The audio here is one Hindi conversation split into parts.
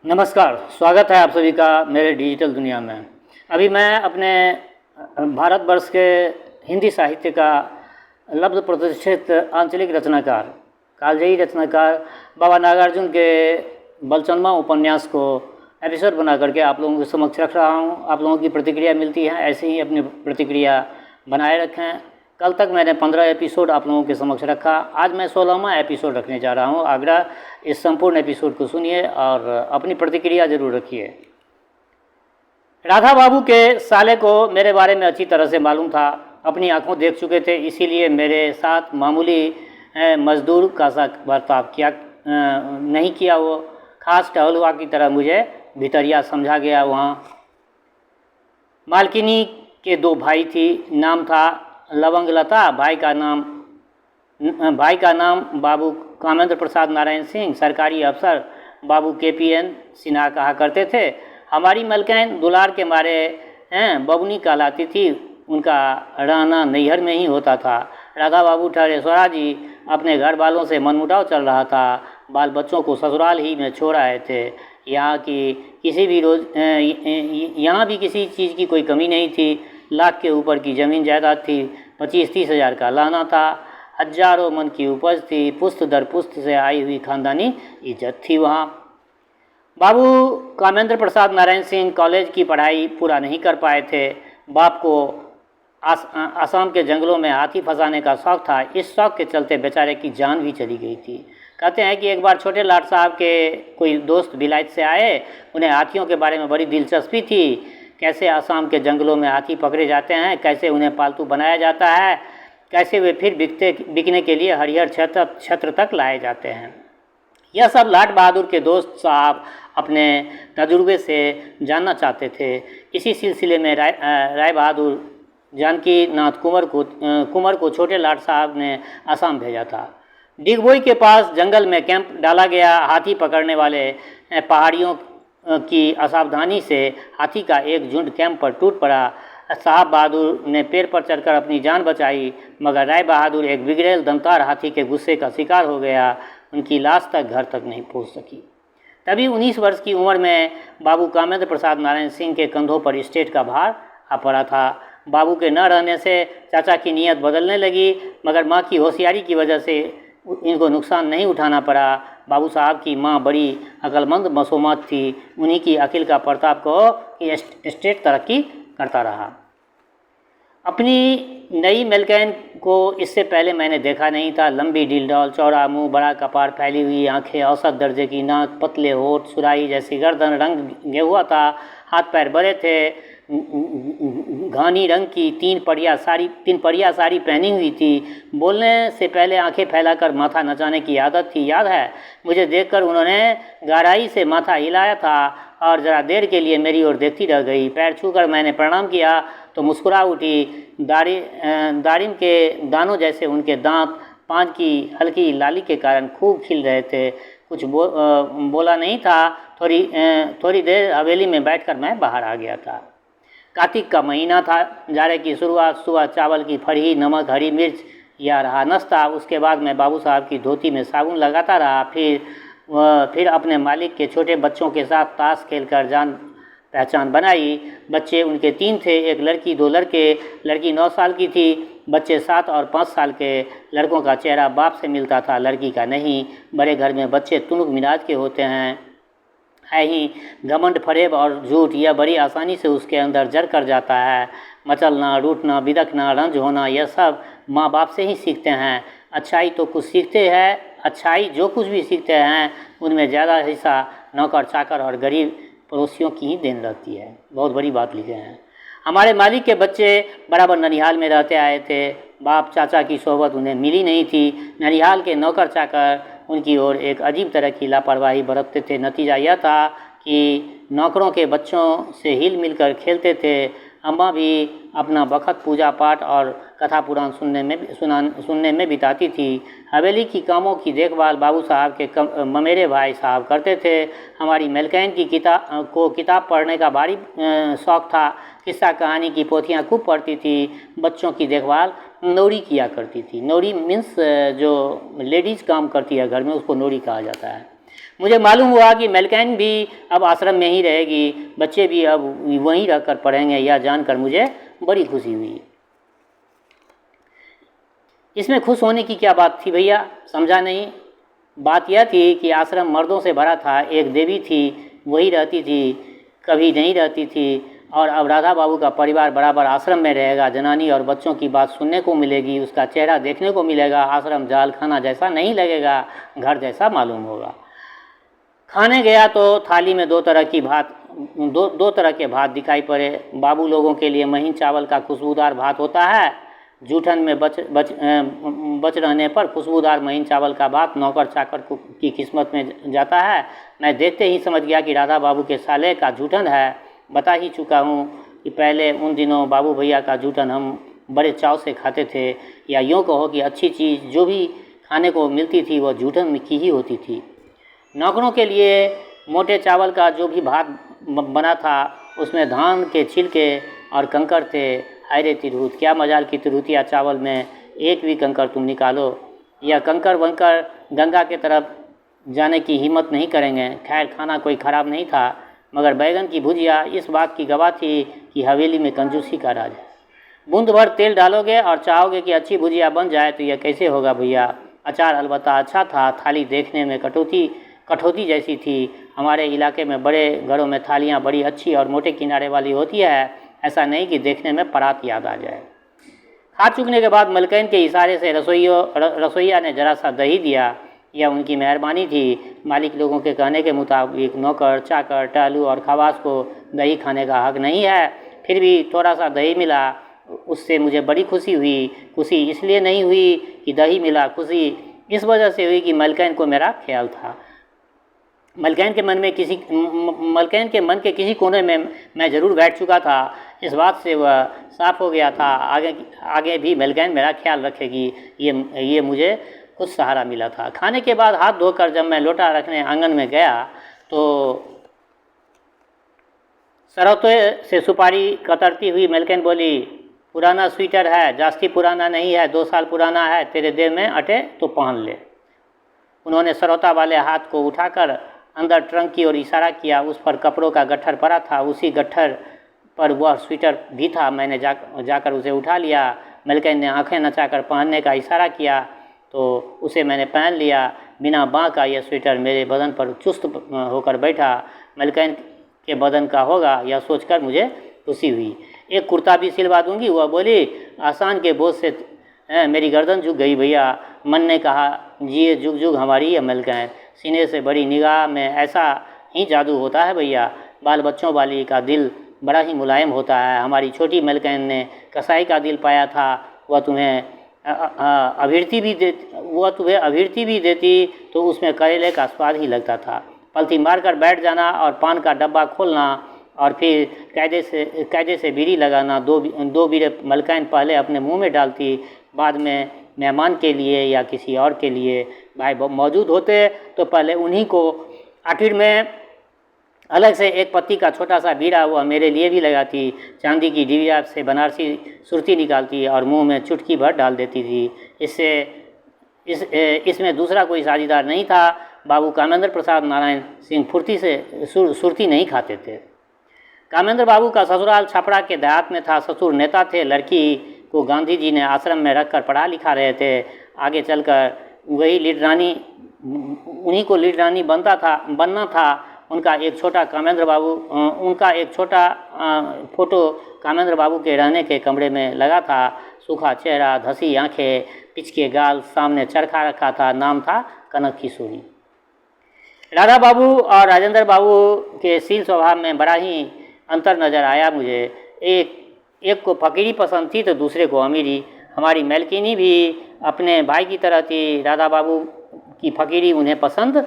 नमस्कार, स्वागत है आप सभी का मेरे डिजिटल दुनिया में। अभी मैं अपने भारतवर्ष के हिंदी साहित्य का लब्ध प्रतिष्ठित आंचलिक रचनाकार, कालजयी रचनाकार बाबा नागार्जुन के बलचनवा उपन्यास को एपिसोड बना करके आप लोगों के समक्ष रख रहा हूँ। आप लोगों की प्रतिक्रिया मिलती है, ऐसे ही अपनी प्रतिक्रिया बनाए रखें। कल तक मैंने 15 एपिसोड आप लोगों के समक्ष रखा, आज मैं 16वां एपिसोड रखने जा रहा हूँ। आग्रह इस संपूर्ण एपिसोड को सुनिए और अपनी प्रतिक्रिया जरूर रखिए। राधा बाबू के साले को मेरे बारे में अच्छी तरह से मालूम था, अपनी आंखों देख चुके थे, इसीलिए मेरे साथ मामूली मजदूर का सा बर्ताव किया नहीं किया। वो खास टहलुआ की तरह मुझे भितरिया समझा गया। वहाँ मालकिनी के 2 भाई थी, नाम था लवंगलता। भाई का नाम बाबू कामेंद्र प्रसाद नारायण सिंह, सरकारी अफसर बाबू KPN सिन्हा कहा करते थे। हमारी मलकैन दुलार के मारे बबुनी कहलाती थी। उनका रहना नैहर में ही होता था। राधा बाबू ठहरे स्वराजी, अपने घर वालों से मनमुटाव चल रहा था। बाल बच्चों को ससुराल ही में छोड़ आए थे। यहाँ भी किसी चीज़ की कोई कमी नहीं थी। लाख के ऊपर की ज़मीन जायदाद थी, 25-30 हज़ार का लाना था, हजारों मन की उपज थी, पुश्त दर पुश्त से आई हुई खानदानी इज्जत थी। वहाँ बाबू कामेंद्र प्रसाद नारायण सिंह कॉलेज की पढ़ाई पूरा नहीं कर पाए थे। बाप को आसाम के जंगलों में हाथी फंसाने का शौक़ था। इस शौक़ के चलते बेचारे की जान भी चली गई थी। कहते हैं कि एक बार छोटे लाट साहब के कोई दोस्त विलायत से आए। उन्हें हाथियों के बारे में बड़ी दिलचस्पी थी, कैसे आसाम के जंगलों में हाथी पकड़े जाते हैं, कैसे उन्हें पालतू बनाया जाता है, कैसे वे फिर बिकने के लिए हरिहर क्षेत्र तक लाए जाते हैं। यह सब लाट बहादुर के दोस्त साहब अपने तजुर्बे से जानना चाहते थे। इसी सिलसिले में राय बहादुर जानकी नाथ कुंवर को छोटे लाट साहब ने आसाम भेजा था। डिगबोई के पास जंगल में कैंप डाला गया। हाथी पकड़ने वाले पहाड़ियों की असावधानी से हाथी का एक झुंड कैंप पर टूट पड़ा। साहब बहादुर ने पेड़ पर चढ़कर अपनी जान बचाई, मगर राय बहादुर एक बिगड़ेल दमदार हाथी के गुस्से का शिकार हो गया। उनकी लाश तक घर तक नहीं पहुंच सकी। तभी 19 वर्ष की उम्र में बाबू कामेंद्र प्रसाद नारायण सिंह के कंधों पर स्टेट का भार आ पड़ा था। बाबू के न रहने से चाचा की नीयत बदलने लगी, मगर माँ की होशियारी की वजह से इनको नुकसान नहीं उठाना पड़ा। बाबू साहब की माँ बड़ी अक्लमंद मसूमात थी। उन्हीं की अकिल का प्रताप कहो कि स्टेट तरक्की करता रहा। अपनी नई मलकैन को इससे पहले मैंने देखा नहीं था। लंबी डीलडॉल, चौड़ा मुंह, बड़ा कपार, फैली हुई आंखें, औसत दर्जे की नाक, पतले होठ, सुराही जैसी गर्दन, रंग गेहुआ था, हाथ पैर बड़े थे, घानी रंग की 3 परिया साड़ी पहनी हुई थी। बोलने से पहले आंखें फैलाकर माथा नचाने की आदत थी। याद है, मुझे देखकर उन्होंने गहराई से माथा हिलाया था और ज़रा देर के लिए मेरी ओर देखती रह गई। पैर छूकर मैंने प्रणाम किया तो मुस्कुरा उठी। दारिम के दानों जैसे उनके दांत पाँच की हल्की लाली के कारण खूब खिल रहे थे। कुछ बोला नहीं था। थोड़ी देर हवेली में बैठकर मैं बाहर आ गया था। कार्तिक का महीना था। जाड़े की शुरुआत। सुबह चावल की फरही, नमक, हरी मिर्च या रहा नाश्ता। उसके बाद मैं बाबू साहब की धोती में साबुन लगाता रहा। फिर अपने मालिक के छोटे बच्चों के साथ ताश खेलकर जान पहचान बनाई। बच्चे उनके 3 थे, एक लड़की 2 लड़के। लड़की 9 साल की थी। बच्चे 7 और 5 साल के। लड़कों का चेहरा बाप से मिलता था, लड़की का नहीं। बड़े घर में बच्चे तुनुक मिजाज के होते हैं। है ही घमंड, फरेब और झूठ, यह बड़ी आसानी से उसके अंदर जड़ कर जाता है। मचलना, रूठना, बिदकना, रंज होना, यह सब माँ बाप से ही सीखते हैं। अच्छाई तो कुछ सीखते हैं। अच्छाई जो कुछ भी सीखते हैं उनमें ज़्यादा हिस्सा नौकर चाकर और गरीब पड़ोसियों की ही देन रहती है। बहुत बड़ी बात लिखे हैं। हमारे मालिक के बच्चे बराबर ननिहाल में रहते आए थे। बाप चाचा की सोहबत उन्हें मिली नहीं थी। ननिहाल के नौकर चाकर उनकी ओर एक अजीब तरह की लापरवाही बरतते थे। नतीजा यह था कि नौकरों के बच्चों से हिल मिलकर खेलते थे। अम्मा भी अपना वक्त पूजा पाठ और कथा पुराण सुनने में बिताती थी। हवेली की कामों की देखभाल बाबू साहब के ममेरे भाई साहब करते थे। हमारी मलकैन की किताब पढ़ने का भारी शौक़ था। किस्सा कहानी की पोथियाँ खूब पढ़ती थी। बच्चों की देखभाल नौरी किया करती थी। नौरी मीन्स जो लेडीज़ काम करती है घर में, उसको नौरी कहा जाता है। मुझे मालूम हुआ कि मलकैन भी अब आश्रम में ही रहेगी, बच्चे भी अब वहीं रहकर पढ़ेंगे, यह जानकर मुझे बड़ी खुशी हुई। इसमें खुश होने की क्या बात थी भैया, समझा नहीं। बात यह थी कि आश्रम मर्दों से भरा था, एक देवी थी वही रहती थी, कभी नहीं रहती थी, और अब राधा बाबू का परिवार बराबर आश्रम में रहेगा। जनानी और बच्चों की बात सुनने को मिलेगी, उसका चेहरा देखने को मिलेगा। आश्रम जाल खाना जैसा नहीं लगेगा, घर जैसा मालूम होगा। खाने गया तो थाली में दो तरह के भात दिखाई पड़े। बाबू लोगों के लिए महीन चावल का खुशबूदार भात होता है। जूठन में बच रहने पर खुशबूदार महीन चावल का भात नौकर चाकर की किस्मत में जाता है। मैं देखते ही समझ गया कि राधा बाबू के साले का जूठन है। बता ही चुका हूँ कि पहले उन दिनों बाबू भैया का जूठन हम बड़े चाव से खाते थे, या यूँ कहो कि अच्छी चीज़ जो भी खाने को मिलती थी वह जूठन की ही होती थी। नौकरों के लिए मोटे चावल का जो भी भात बना था उसमें धान के छिलके और कंकड़ थे। हाय रे तिरहुत, क्या मजाल की तिरहुतिया चावल में एक भी कंकड़ तुम निकालो। यह कंकड़ वंकड़ गंगा के तरफ जाने की हिम्मत नहीं करेंगे। खैर खाना कोई ख़राब नहीं था, मगर बैगन की भुजिया इस बात की गवाह थी कि हवेली में कंजूसी का राज है। बूंद भर तेल डालोगे और चाहोगे कि अच्छी भुजिया बन जाए तो यह कैसे होगा भैया। अचार अलबत्ता अच्छा था, थाली देखने में कठौती जैसी थी। हमारे इलाके में बड़े घरों में थालियाँ बड़ी अच्छी और मोटे किनारे वाली होती है, ऐसा नहीं कि देखने में परात याद आ जाए। खा चुकने के बाद मलकैन के इशारे से रसोइया ने जरा सा दही दिया। यह उनकी मेहरबानी थी। मालिक लोगों के कहने के मुताबिक नौकर चाकर टहलू और खवास को दही खाने का हक नहीं है, फिर भी थोड़ा सा दही मिला, उससे मुझे बड़ी खुशी हुई। खुशी इसलिए नहीं हुई कि दही मिला, खुशी इस वजह से हुई कि मलकैन को मेरा ख्याल था। मलकैन के मन के किसी कोने में मैं ज़रूर बैठ चुका था। इस बात से वह साफ हो गया था आगे भी मलकैन मेरा ख्याल रखेगी, ये मुझे कुछ सहारा मिला था। खाने के बाद हाथ धोकर जब मैं लोटा रखने आंगन में गया तो सरौते से सुपारी कतरती हुई मलकैन बोली, पुराना स्वेटर है, जास्ती पुराना नहीं है, 2 साल पुराना है, तेरे देह में अटे तो पहन ले। उन्होंने सरौता वाले हाथ को उठाकर अंदर ट्रंक की ओर इशारा किया। उस पर कपड़ों का गट्ठर पड़ा था, उसी गट्ठर पर वह स्वेटर भी था। मैंने जाकर उसे उठा लिया। मलकैन ने आंखें नचाकर पहनने का इशारा किया तो उसे मैंने पहन लिया। बिना बाँ का यह स्वेटर मेरे बदन पर चुस्त होकर बैठा। मलकैन के बदन का होगा यह सोचकर मुझे खुशी हुई। एक कुर्ता भी सिलवा दूंगी, वह बोली। आसान के बोझ से मेरी गर्दन झुक गई भैया। मन ने कहा, जिए जुग जुग हमारी ये मलकैन। सीने से बड़ी निगाह में ऐसा ही जादू होता है भैया। बाल बच्चों वाली का दिल बड़ा ही मुलायम होता है। हमारी छोटी मलकैन ने कसाई का दिल पाया था। वह तुम्हें अभिरती भी देती तो उसमें करेले का स्वाद ही लगता था। पलथी मारकर बैठ जाना और पान का डब्बा खोलना और फिर कायदे से बीड़ी लगाना। दो बीड़े मलकैन पहले अपने मुंह में डालती, बाद में मेहमान के लिए या किसी और के लिए भाई मौजूद होते तो पहले उन्हीं को। आखिर में अलग से एक पत्ती का छोटा सा बीड़ा वह मेरे लिए भी लगाती। चांदी की डिबिया से बनारसी सुरती निकालती और मुंह में चुटकी भर डाल देती थी। इसमें दूसरा कोई साझीदार नहीं था। बाबू कामेंद्र प्रसाद नारायण सिंह फुर्ती से सुरती नहीं खाते थे। कामेंद्र बाबू का ससुराल छपरा के देहात में था। ससुर नेता थे। लड़की को गांधी जी ने आश्रम में रखकर पढ़ा लिखा रहे थे। आगे चलकर उन्हीं को लीड रानी बनना था। उनका एक छोटा फोटो कामेंद्र बाबू के रहने के कमरे में लगा था। सूखा चेहरा, धसी आंखें, पिचके गाल, सामने चरखा रखा था। नाम था कनक किशोरी। राधा बाबू और राजेंद्र बाबू के शील स्वभाव में बड़ा ही अंतर नज़र आया मुझे। एक को फकीरी पसंद थी तो दूसरे को अमीरी। हमारी मलकिनी भी अपने भाई की तरह थी। राधा बाबू की फकीरी उन्हें पसंद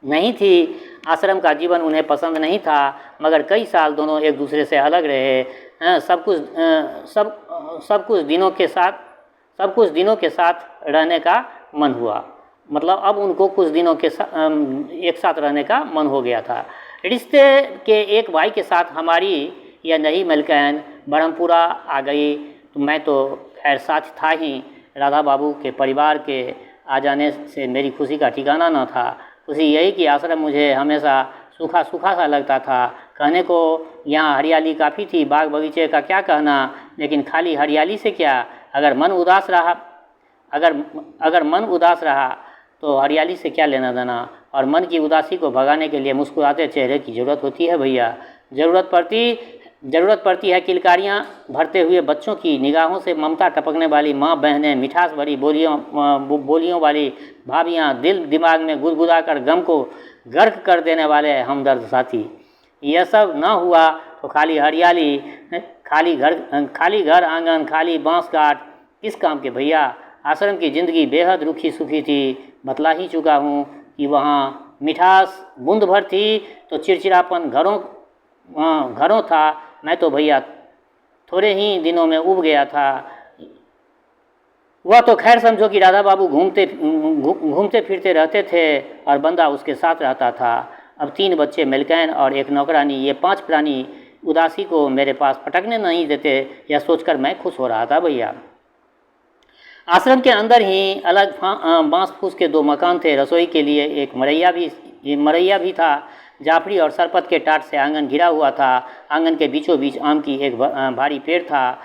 नहीं थी। आश्रम का जीवन उन्हें पसंद नहीं था, मगर कई साल दोनों एक दूसरे से अलग रहे। सब कुछ दिनों के साथ रहने का मन हुआ। मतलब अब उनको कुछ दिनों के एक साथ रहने का मन हो गया था। रिश्ते के एक भाई के साथ हमारी यह नई मलकैन बरहमपुरा आ गई तो मैं तो खैर साथ था ही। राधा बाबू के परिवार के आ जाने से मेरी खुशी का ठिकाना न था। खुशी यही कि आश्रम मुझे हमेशा सूखा सूखा सा लगता था। कहने को यहाँ हरियाली काफ़ी थी, बाग बगीचे का क्या कहना, लेकिन खाली हरियाली से क्या, अगर मन उदास रहा तो हरियाली से क्या लेना देना। और मन की उदासी को भगाने के लिए मुस्कुराते चेहरे की ज़रूरत होती है भैया। ज़रूरत पड़ती है किलकारियाँ भरते हुए बच्चों की, निगाहों से ममता टपकने वाली माँ बहनें, मिठास भरी बोलियों वाली भाभियाँ, दिल दिमाग में गुदगुदा कर गम को गर्क कर देने वाले हमदर्द साथी। यह सब ना हुआ तो खाली हरियाली, खाली घर आंगन, खाली बांस काट किस काम के भैया। आश्रम की ज़िंदगी बेहद रुखी सुखी थी। बतला ही चुका हूँ कि वहाँ मिठास बूंद भर थी तो चिड़चिड़ापन घरों था। मैं तो भैया थोड़े ही दिनों में उब गया था। वह तो खैर समझो कि राधा बाबू घूमते फिरते रहते थे और बंदा उसके साथ रहता था। अब 3 बच्चे, मिल्कैन और एक नौकरानी, ये 5 प्राणी उदासी को मेरे पास फटकने नहीं देते, यह सोचकर मैं खुश हो रहा था भैया। आश्रम के अंदर ही अलग बांस फूस के 2 मकान थे। रसोई के लिए एक मरैया भी था। जाफरी और सरपत के टाट से आंगन घिरा हुआ था। आंगन के बीचों बीच आम की एक भारी पेड़ था।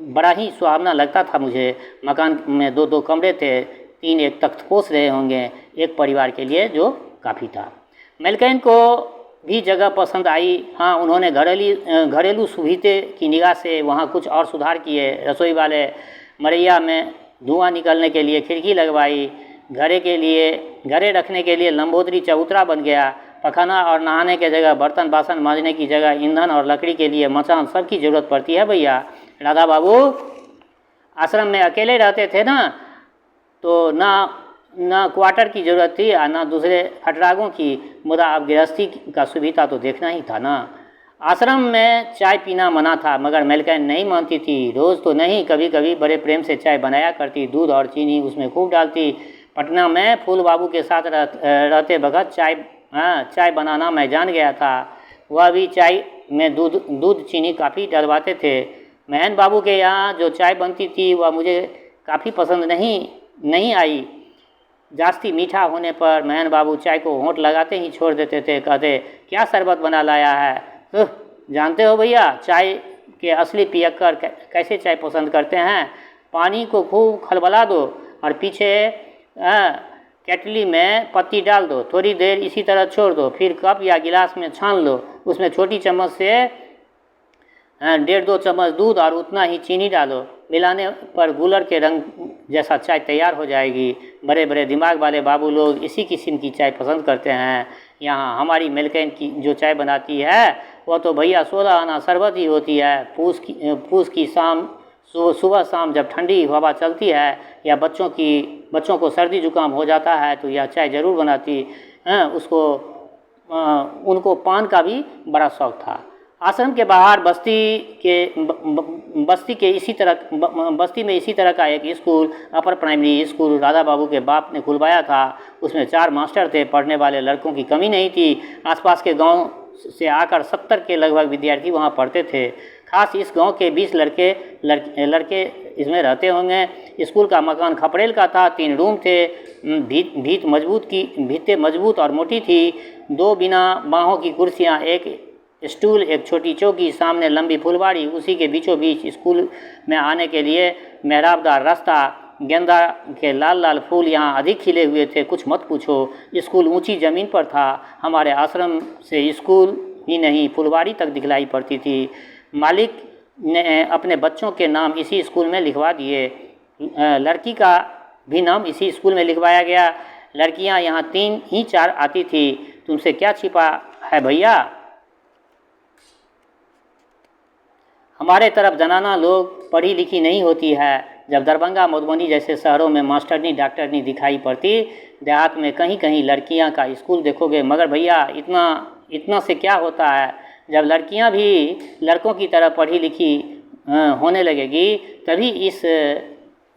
बड़ा ही सुहावना लगता था मुझे। मकान में 2-2 कमरे थे। 3 एक तख्तपोश रहे होंगे एक परिवार के लिए, जो काफ़ी था। मेलकैन को भी जगह पसंद आई। हाँ, उन्होंने घरेलू सुविधा की निगाह से वहाँ कुछ और सुधार किए। रसोई वाले मरैया में धुआं निकलने के लिए खिड़की लगवाई। घरे रखने के लिए लंबोदरी चबूतरा बन गया। पखाना और नहाने के जगह बर्तन बासन मांजने की जगह ईंधन और लकड़ी के लिए मचान, सबकी ज़रूरत पड़ती है भैया। राधा बाबू आश्रम में अकेले रहते थे ना, तो ना क्वार्टर की ज़रूरत थी और ना दूसरे हटरागों की। मुदा अब गृहस्थी का सुविधा तो देखना ही था ना। आश्रम में चाय पीना मना था, मगर मेलकैन नहीं मानती थी। रोज़ तो नहीं, कभी कभी बड़े प्रेम से चाय बनाया करती। दूध और चीनी उसमें खूब डालती। पटना में फूल बाबू के साथ रहते वक्त चाय बनाना मैं जान गया था। वह भी चाय में दूध चीनी काफ़ी डलवाते थे। महन बाबू के यहाँ जो चाय बनती थी वह मुझे काफ़ी पसंद नहीं आई। जास्ती मीठा होने पर महन बाबू चाय को होंठ लगाते ही छोड़ देते थे। कहते, क्या शरबत बना लाया है। जानते हो भैया, चाय के असली पियक्कर कैसे चाय पसंद करते हैं। पानी को खूब खलबला दो और पीछे केटली में पत्ती डाल दो, थोड़ी देर इसी तरह छोड़ दो, फिर कप या गिलास में छान लो। उसमें छोटी चम्मच से 1.5-2 चम्मच दूध और उतना ही चीनी डालो। मिलाने पर गुलर के रंग जैसा चाय तैयार हो जाएगी। बड़े बड़े दिमाग वाले बाबू लोग इसी किस्म की चाय पसंद करते हैं। यहाँ हमारी मेलकैन की जो चाय बनाती है वह तो भैया 16 आना शरबत ही होती है। पूस की शाम, सुबह शाम जब ठंडी हवा चलती है या बच्चों को सर्दी जुकाम हो जाता है तो यह चाय ज़रूर बनाती हैं। उनको पान का भी बड़ा शौक था। आश्रम के बाहर बस्ती में इसी तरह का एक school, upper primary school, Radha Babu के बाप ने खुलवाया था। उसमें 4 मास्टर थे। पढ़ने वाले लड़कों की कमी नहीं थी। आसपास के गांव से आकर 70 के लगभग विद्यार्थी वहां पढ़ते थे। खास इस गांव के 20 लड़के इसमें रहते होंगे। स्कूल का मकान खपरेल का था। 3 रूम थे। भीतें मजबूत और मोटी थी। 2 बिना बाहों की कुर्सियां, एक स्टूल, एक छोटी चौकी, सामने लंबी फुलवाड़ी, उसी के बीचों बीच स्कूल में आने के लिए मेहराबदार रास्ता। गेंदा के लाल लाल फूल यहाँ अधिक खिले हुए थे, कुछ मत पूछो। स्कूल ऊंची ज़मीन पर था। हमारे आश्रम से स्कूल ही नहीं, फुलवाड़ी तक दिखलाई पड़ती थी। मालिक ने अपने बच्चों के नाम इसी स्कूल में लिखवा दिए। लड़की का भी नाम इसी स्कूल में लिखवाया गया। लड़कियाँ यहाँ 3 ही 4 आती थी। तुमसे क्या छिपा है भैया। हमारे तरफ जनाना लोग पढ़ी लिखी नहीं होती है। जब दरभंगा, मधुबनी जैसे शहरों में मास्टरनी डॉक्टरनी दिखाई पड़ती, देहात में कहीं कहीं लड़कियां का स्कूल देखोगे। मगर भैया इतना से क्या होता है। जब लड़कियां भी लड़कों की तरह पढ़ी लिखी होने लगेगी तभी इस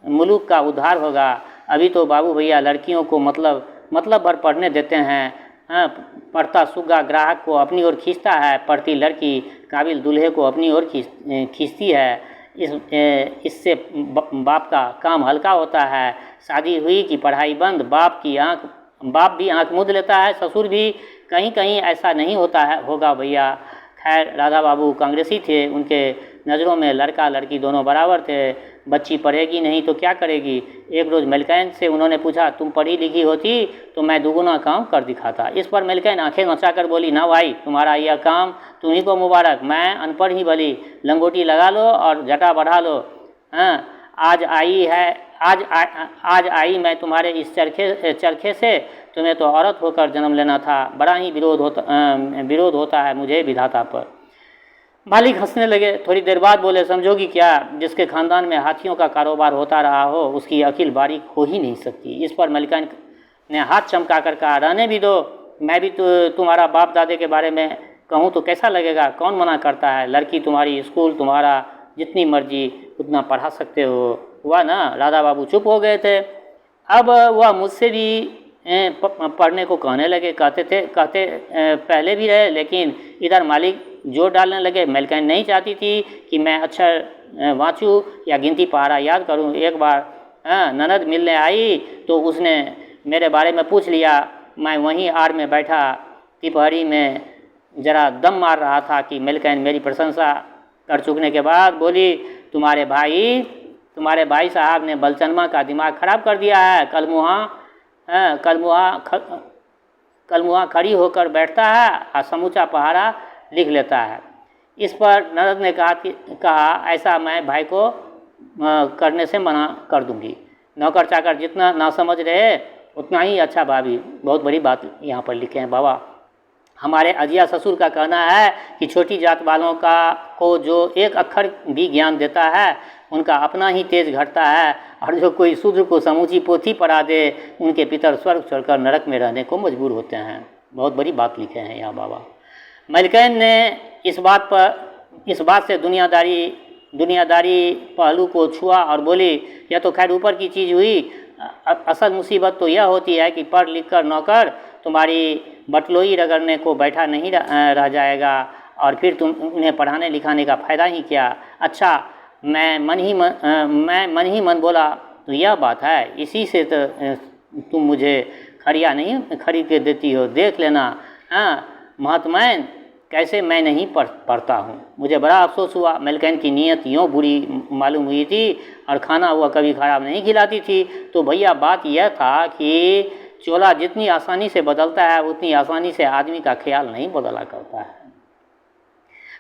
मुल्क का उद्धार होगा। अभी तो बाबू भैया लड़कियों को मतलब भर पढ़ने देते हैं। पढ़ता सुग्गा ग्राहक को अपनी ओर खींचता है, पढ़ती लड़की काबिल दूल्हे को अपनी ओर खींचती है। इससे बाप का काम हल्का होता है। शादी हुई कि पढ़ाई बंद, बाप भी आंख मूंद लेता है, ससुर भी। कहीं कहीं ऐसा नहीं होता है होगा भैया। खैर राधा बाबू कांग्रेसी थे, उनके नज़रों में लड़का लड़की दोनों बराबर थे। बच्ची पढ़ेगी नहीं तो क्या करेगी। एक रोज़ मलकैन से उन्होंने पूछा, तुम पढ़ी लिखी होती तो मैं दुगुना काम कर दिखाता। इस पर मलकैन आंखें नचाकर बोली, ना भाई, तुम्हारा यह काम तुम्ही को मुबारक, मैं अनपढ़ ही भली। लंगोटी लगा लो और जटा बढ़ा लो। हाँ, आज आई मैं तुम्हारे इस चरखे से। तुम्हें तो औरत होकर जन्म लेना था। बड़ा ही विरोध होता है मुझे विधाता पर। मालिक हंसने लगे। थोड़ी देर बाद बोले, समझोगी क्या, जिसके खानदान में हाथियों का कारोबार होता रहा हो उसकी अकील बारीक हो ही नहीं सकती। इस पर मलिकान ने हाथ चमका कर कहा, रहने भी दो, मैं भी तो तुम्हारा बाप दादे के बारे में कहूँ तो कैसा लगेगा, कौन मना करता है। लड़की तुम्हारी, स्कूल तुम्हारा, जितनी मर्जी उतना पढ़ा सकते हो। हुआ ना। राधा बाबू चुप हो गए थे। अब वह मुझसे भी पढ़ने को कहने लगे। कहते पहले भी रहे, लेकिन इधर मालिक जोर डालने लगे। मलकैन नहीं चाहती थी कि मैं अक्षर वाँचूँ या गिनती पहाड़ा याद करूँ। एक बार ननद मिलने आई तो उसने मेरे बारे में पूछ लिया। मैं वहीं आड़ में बैठा तिपहरी में जरा दम मार रहा था कि मलकैन मेरी प्रशंसा कर चुकने के बाद बोली, तुम्हारे भाई साहब ने बलचनमा का दिमाग खराब कर दिया है। कल मुहा खड़ी होकर बैठता है और समूचा पहाड़ा लिख लेता है। इस पर ननद ने कहा ऐसा मैं भाई को करने से मना कर दूंगी। नौकर चाकर जितना ना समझ रहे उतना ही अच्छा भाभी। बहुत बड़ी बात यहाँ पर लिखे हैं बाबा। हमारे अजिया ससुर का कहना है कि छोटी जात वालों को जो एक अक्षर भी ज्ञान देता है उनका अपना ही तेज घटता है, और जो कोई शूद्र को समूची पोथी पढ़ा दे उनके पितर स्वर्ग छोड़कर नरक में रहने को मजबूर होते हैं। बहुत बड़ी बात लिखे हैं यहाँ बाबा। मलकैन ने इस बात से दुनियादारी पहलू को छुआ और बोली, यह तो खैर ऊपर की चीज़ हुई। असल मुसीबत तो यह होती है कि पढ़ लिख कर नौकर तुम्हारी बटलोई रगड़ने को बैठा नहीं रह जाएगा, और फिर तुम उन्हें पढ़ाने लिखाने का फ़ायदा ही क्या। अच्छा, मैं मन ही मन बोला, तो यह बात है, इसी से तो तुम मुझे खड़िया नहीं खरीद के देती हो। देख लेना महात्माएं कैसे मैं नहीं पढ़ता हूँ। मुझे बड़ा अफसोस हुआ। मलकैन की नीयत यूँ बुरी मालूम हुई थी और खाना हुआ कभी खराब नहीं खिलाती थी। तो भैया बात यह था कि चोला जितनी आसानी से बदलता है उतनी आसानी से आदमी का ख्याल नहीं बदला करता है।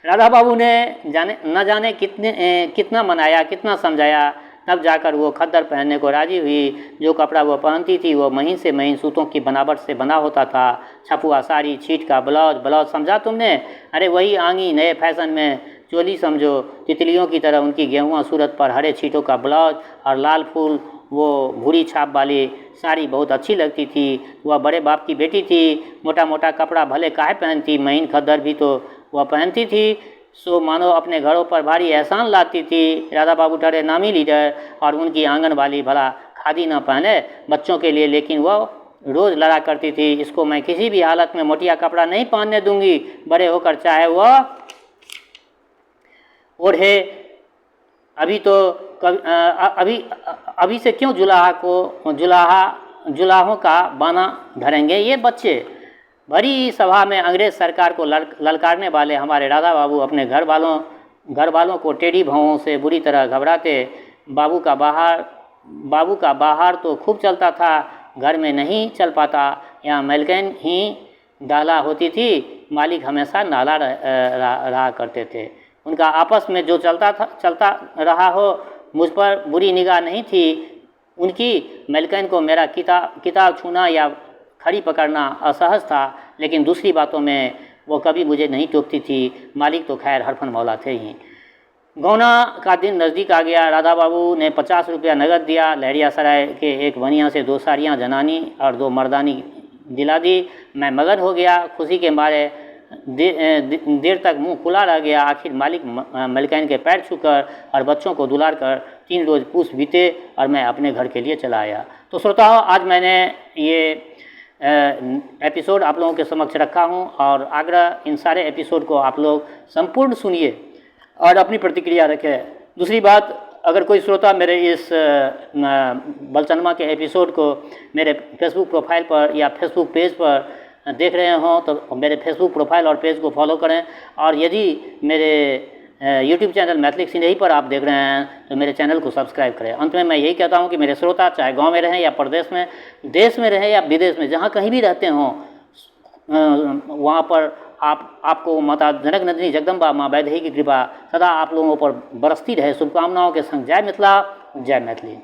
राधा बाबू ने न जाने कितना मनाया, कितना समझाया, तब जाकर वो खद्दर पहनने को राजी हुई। जो कपड़ा वो पहनती थी वो महीन से महीन सूतों की बनावट से बना होता था। छपुआ साड़ी, छीट का ब्लाउज समझा तुमने? अरे वही आंगी नए फैशन में चोली समझो। तितलियों की तरह उनकी गेहुआ सूरत पर हरे छीटों का ब्लाउज और लाल फूल वो भूरी छाप वाली साड़ी बहुत अच्छी लगती थी। वह बड़े बाप की बेटी थी। मोटा मोटा कपड़ा भले काहे पहनती, महीन खद्दर भी तो वह पहनती थी, सो मानो अपने घरों पर भारी एहसान लाती थी। राधा बाबू ठहरे नामी लीडर, और उनकी आंगन वाली भला खादी न पहने बच्चों के लिए, लेकिन वह रोज़ लड़ा करती थी, इसको मैं किसी भी हालत में मोटिया कपड़ा नहीं पहनने दूंगी। बड़े होकर चाहे वह ओढ़े। अभी से क्यों जुलाहों का बाना धरेंगे ये बच्चे। भरी सभा में अंग्रेज सरकार को ललकारने वाले हमारे राधा बाबू अपने घर वालों को टेढ़ी भौंहों से बुरी तरह घबराते। बाबू का बाहर तो खूब चलता था, घर में नहीं चल पाता। यहाँ मलकैन ही डाला होती थी, मालिक हमेशा नाला रहा करते थे। उनका आपस में जो चलता रहा हो, मुझ पर बुरी निगाह नहीं थी उनकी। मलकैन को मेरा किताब छूना या खड़ी पकड़ना असहज था, लेकिन दूसरी बातों में वो कभी मुझे नहीं टोकती थी। मालिक तो खैर हरफन मौला थे ही। गौना का दिन नज़दीक आ गया। राधा बाबू ने 50 रुपया नगद दिया। लहरिया सराय के एक बनिया से 2 साड़ियाँ जनानी और 2 मर्दानी दिला दी। मैं मगन हो गया। खुशी के मारे देर तक मुंह खुला रह गया। आखिर मालिक मलकैन के पैर छूकर और बच्चों को दुलार कर 3 रोज़ पूछ बीते और मैं अपने घर के लिए चला आया। तो श्रोताओं, आज मैंने ये एपिसोड आप लोगों के समक्ष रखा हूं, और आग्रह इन सारे एपिसोड को आप लोग संपूर्ण सुनिए और अपनी प्रतिक्रिया रखें। दूसरी बात, अगर कोई श्रोता मेरे इस बलचनमा के एपिसोड को मेरे फेसबुक प्रोफाइल पर या फेसबुक पेज पर देख रहे हों तो मेरे फेसबुक प्रोफाइल और पेज को फॉलो करें, और यदि मेरे यूट्यूब चैनल मैथिली सिंधही पर आप देख रहे हैं तो मेरे चैनल को सब्सक्राइब करें। अंत में मैं यही कहता हूं कि मेरे श्रोता चाहे गांव में रहें या प्रदेश में, देश में रहें या विदेश में, जहां कहीं भी रहते हों, वहां पर आपको माता जनक नंदिनी जगदम्बा माँ वैदेही की कृपा सदा आप लोगों पर बरसती रहे। शुभकामनाओं के संग जय मिथिला, जय मैथिली।